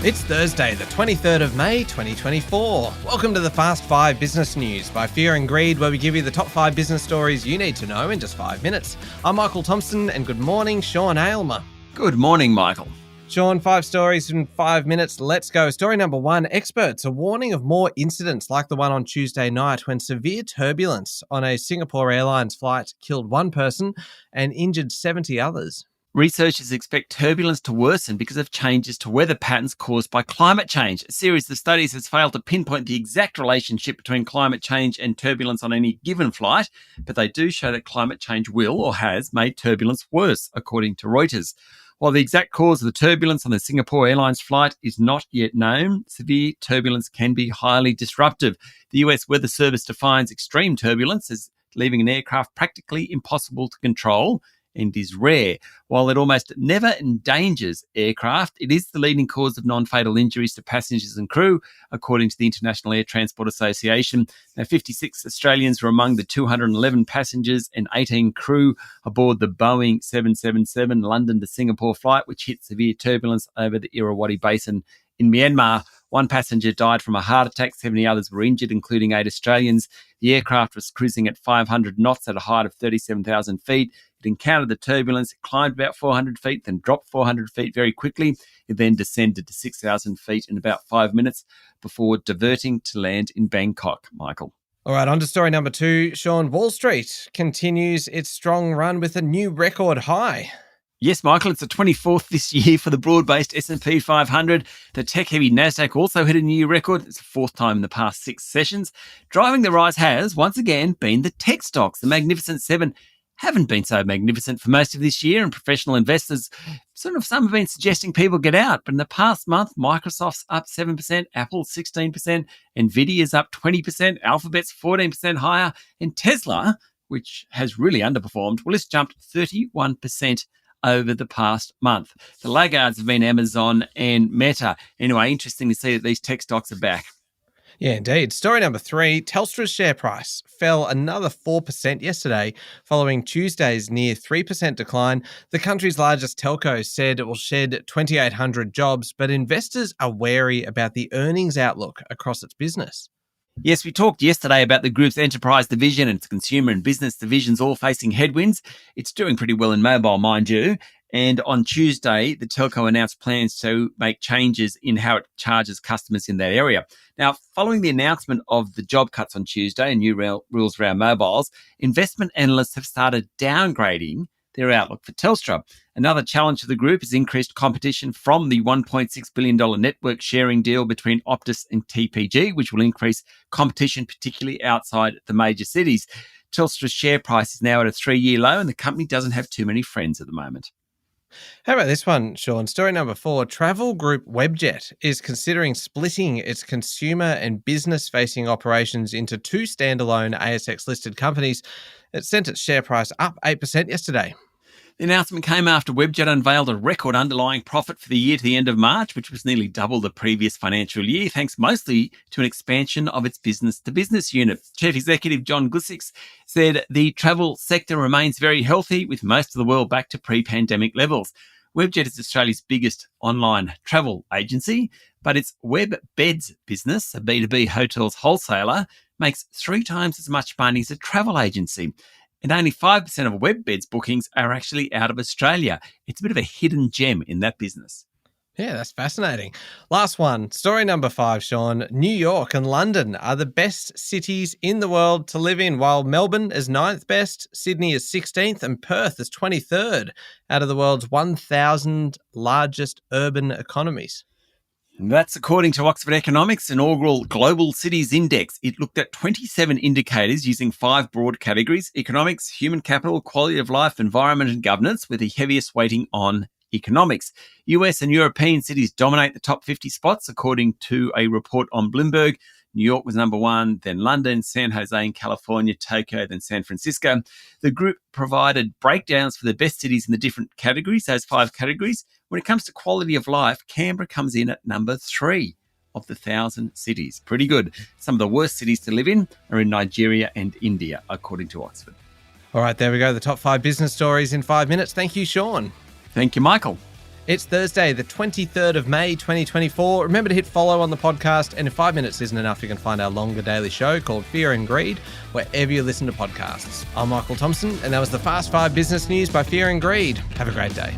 It's Thursday, the 23rd of May, 2024. Welcome to the Fast 5 Business News by Fear and Greed, where we give you the top 5 business stories you need to know in just 5 minutes. I'm Michael Thompson, and good morning, Sean Aylmer. Good morning, Michael. Sean, 5 stories in 5 minutes. Let's go. Story number 1, experts are warning of more incidents like the one on Tuesday night when severe turbulence on a Singapore Airlines flight killed 1 person and injured 70 others. Researchers expect turbulence to worsen because of changes to weather patterns caused by climate change. A series of studies has failed to pinpoint the exact relationship between climate change and turbulence on any given flight, but they do show that climate change will or has made turbulence worse, according to Reuters. While the exact cause of the turbulence on the Singapore Airlines flight is not yet known, severe turbulence can be highly disruptive. The US Weather Service defines extreme turbulence as leaving an aircraft practically impossible to control and is rare. While it almost never endangers aircraft, it is the leading cause of non-fatal injuries to passengers and crew, according to the International Air Transport Association. Now, 56 Australians were among the 211 passengers and 18 crew aboard the Boeing 777 London to Singapore flight, which hit severe turbulence over the Irrawaddy Basin in Myanmar. 1 passenger died from a heart attack, 70 others were injured, including 8 Australians. The aircraft was cruising at 500 knots at a height of 37,000 feet. It encountered the turbulence, it climbed about 400 feet, then dropped 400 feet very quickly. It then descended to 6,000 feet in about 5 minutes before diverting to land in Bangkok, Michael. All right, on to story number 2. Sean, Wall Street continues its strong run with a new record high. Yes, Michael, it's the 24th this year for the broad-based S&P 500. The tech-heavy Nasdaq also hit a new record. It's the 4th time in the past 6 sessions. Driving the rise has, once again, been the tech stocks. The Magnificent Seven haven't been so magnificent for most of this year, and professional investors, some have been suggesting people get out. But in the past month, Microsoft's up 7%, Apple 16%, Nvidia's up 20%, Alphabet's 14% higher, and Tesla, which has really underperformed, well, it's jumped 31% over the past month. The laggards have been Amazon and Meta. Anyway, interesting to see that these tech stocks are back. Yeah, indeed. Story number 3, Telstra's share price fell another 4% yesterday following Tuesday's near 3% decline. The country's largest telco said it will shed 2,800 jobs, but investors are wary about the earnings outlook across its business. Yes, we talked yesterday about the group's enterprise division and its consumer and business divisions all facing headwinds. It's doing pretty well in mobile, mind you. And on Tuesday, the telco announced plans to make changes in how it charges customers in that area. Now, following the announcement of the job cuts on Tuesday and new rules around mobiles, investment analysts have started downgrading their outlook for Telstra. Another challenge to the group is increased competition from the $1.6 billion network sharing deal between Optus and TPG, which will increase competition, particularly outside the major cities. Telstra's share price is now at a 3-year low, and the company doesn't have too many friends at the moment. How about this one, Sean? Story number 4, travel group Webjet is considering splitting its consumer and business-facing operations into 2 standalone ASX-listed companies. It sent its share price up 8% yesterday. The announcement came after Webjet unveiled a record underlying profit for the year to the end of March, which was nearly double the previous financial year, thanks mostly to an expansion of its business-to-business unit. Chief Executive John Gusix said the travel sector remains very healthy, with most of the world back to pre-pandemic levels. Webjet is Australia's biggest online travel agency, but its Webjet business, a B2B hotels wholesaler, makes 3 times as much money as a travel agency. And only 5% of Webjet's bookings are actually out of Australia. It's a bit of a hidden gem in that business. Yeah, that's fascinating. Last one, story number 5, Sean. New York and London are the best cities in the world to live in, while Melbourne is 9th best, Sydney is 16th, and Perth is 23rd out of the world's 1,000 largest urban economies. And that's according to Oxford Economics' inaugural Global Cities Index. It looked at 27 indicators using 5 broad categories: economics, human capital, quality of life, environment and governance, with the heaviest weighting on economics. US and European cities dominate the top 50 spots, according to a report on Bloomberg. New York was number 1, then London, San Jose in California, Tokyo, then San Francisco. The group provided breakdowns for the best cities in the different categories, those 5 categories. When it comes to quality of life, Canberra comes in at number 3 of the 1,000 cities. Pretty good. Some of the worst cities to live in are in Nigeria and India, according to Oxford. All right, there we go. The top 5 business stories in 5 minutes. Thank you, Sean. Thank you, Michael. It's Thursday, the 23rd of May, 2024. Remember to hit follow on the podcast, and if 5 minutes isn't enough, you can find our longer daily show called Fear and Greed wherever you listen to podcasts. I'm Michael Thompson, and that was the Fast 5 business news by Fear and Greed. Have a great day.